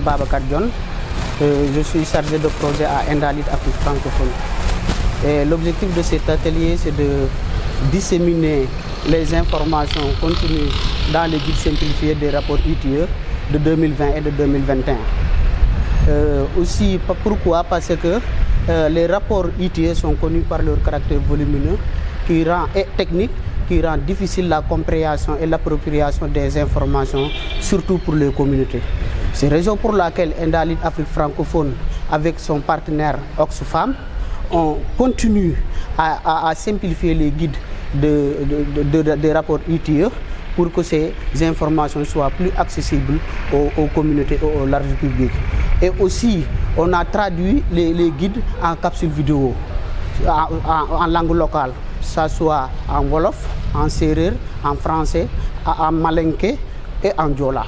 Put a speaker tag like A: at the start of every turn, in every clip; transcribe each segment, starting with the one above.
A: Babacar John, je suis chargé de projet à Endalit Afrique francophone. L'objectif de cet atelier, c'est de disséminer les informations contenues dans les guides simplifiés des rapports ITIE de 2020 et de 2021. Aussi, pourquoi? Parce que les rapports ITIE sont connus par leur caractère volumineux et technique, qui rend difficile la compréhension et l'appropriation des informations, surtout pour les communautés. C'est la raison pour laquelle Endalit Afrique francophone, avec son partenaire Oxfam, on continue à simplifier les guides des rapports ITIE pour que ces informations soient plus accessibles aux communautés et au large public. Et aussi, on a traduit les guides en capsules vidéo, en langue locale, que ce soit en Wolof, en Serer, en français, en Malinké et en Diola.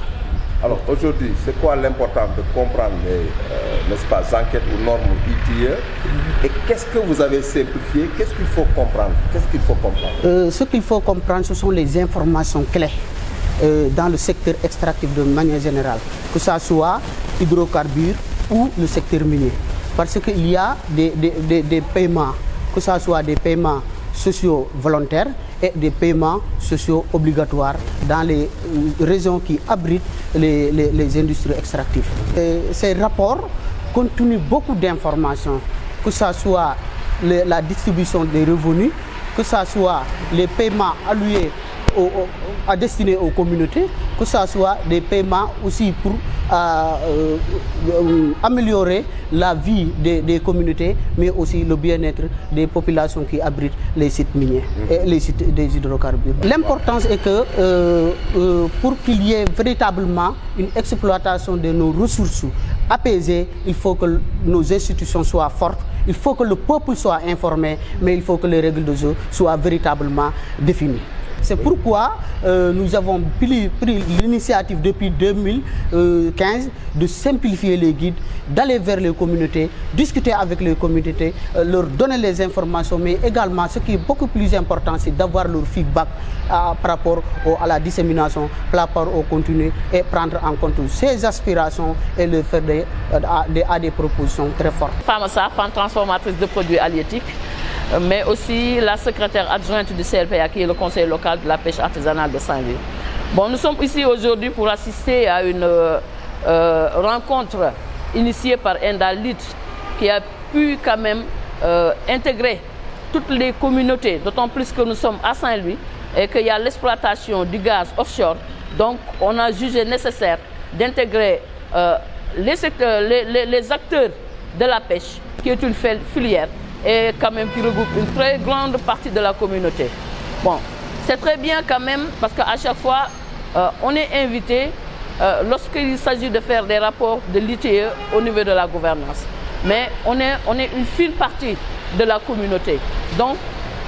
B: Alors aujourd'hui, c'est quoi l'importance de comprendre les enquêtes ou normes ITIE et qu'est-ce que vous avez simplifié? Qu'est-ce qu'il faut comprendre? Ce
A: qu'il faut comprendre, ce sont les informations clés dans le secteur extractif de manière générale, que ce soit hydrocarbures ou le secteur minier. Parce qu'il y a des paiements, que ce soit des paiements sociaux volontaires et des paiements sociaux obligatoires dans les régions qui abritent les industries extractives. Ces rapports contiennent beaucoup d'informations, que ce soit la distribution des revenus, que ce soit les paiements alloués destinés aux communautés, que ce soit des paiements aussi pour améliorer la vie des communautés, mais aussi le bien-être des populations qui abritent les sites miniers et les sites des hydrocarbures. L'importance est que pour qu'il y ait véritablement une exploitation de nos ressources apaisée, il faut que nos institutions soient fortes, il faut que le peuple soit informé, mais il faut que les règles de jeu soient véritablement définies. C'est pourquoi nous avons pris l'initiative depuis 2015 de simplifier les guides, d'aller vers les communautés, discuter avec les communautés, leur donner les informations, mais également ce qui est beaucoup plus important, c'est d'avoir leur feedback par rapport à la dissémination, par rapport au contenu et prendre en compte ces aspirations et leur faire des propositions très fortes.
C: Famassa, femme transformatrice de produits halieutiques, mais aussi la secrétaire adjointe du CLPA qui est le conseil local de la pêche artisanale de Saint-Louis. Bon, nous sommes ici aujourd'hui pour assister à une rencontre initiée par Endalit qui a pu quand même intégrer toutes les communautés, d'autant plus que nous sommes à Saint-Louis et qu'il y a l'exploitation du gaz offshore. Donc on a jugé nécessaire d'intégrer les acteurs de la pêche, qui est une filière et quand même qui regroupe une très grande partie de la communauté. Bon, c'est très bien quand même parce qu'à chaque fois, on est invité lorsqu'il s'agit de faire des rapports de l'ITIE au niveau de la gouvernance. Mais on est une fine partie de la communauté. Donc,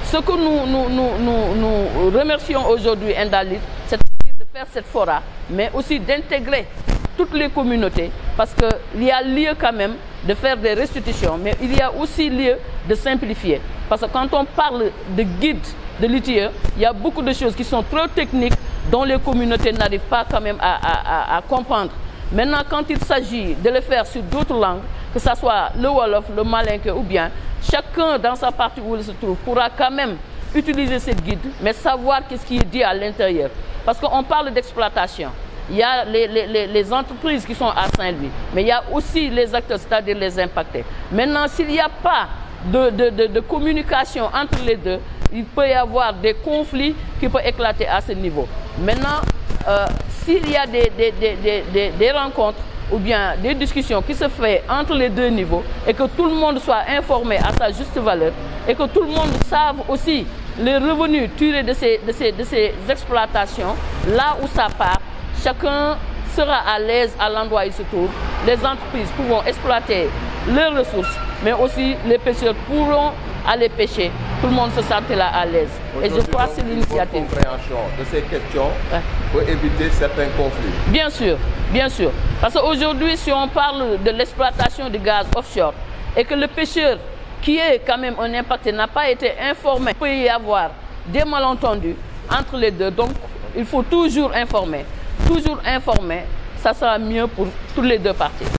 C: ce que nous remercions aujourd'hui Endalit, c'est de faire cette fora, mais aussi d'intégrer toutes les communautés, parce qu'il y a lieu quand même de faire des restitutions, mais il y a aussi lieu de simplifier. Parce que quand on parle de guide de l'ITIE, il y a beaucoup de choses qui sont trop techniques dont les communautés n'arrivent pas quand même à comprendre. Maintenant, quand il s'agit de le faire sur d'autres langues, que ce soit le Wolof, le Malinké ou bien, chacun dans sa partie où il se trouve pourra quand même utiliser cette guide, mais savoir qu'est-ce qui est dit à l'intérieur. Parce qu'on parle d'exploitation. Il y a les entreprises qui sont à Saint-Louis, mais il y a aussi les acteurs, c'est-à-dire les impactés. Maintenant, s'il n'y a pas de communication entre les deux, il peut y avoir des conflits qui peuvent éclater à ce niveau. Maintenant, s'il y a des rencontres ou bien des discussions qui se font entre les deux niveaux et que tout le monde soit informé à sa juste valeur et que tout le monde sache aussi les revenus tirés de ces exploitations, là où ça part, chacun sera à l'aise à l'endroit où il se trouve. Les entreprises pourront exploiter leurs ressources, mais aussi les pêcheurs pourront aller pêcher. Tout le monde se sentira à l'aise. Et je crois que c'est l'initiative.
B: Votre compréhension de ces questions peut éviter certains conflits.
C: Bien sûr, bien sûr. Parce qu'aujourd'hui, si on parle de l'exploitation du gaz offshore et que le pêcheur qui est quand même un impacté n'a pas été informé, il peut y avoir des malentendus entre les deux. Donc, il faut toujours informer ça sera mieux pour toutes les deux parties.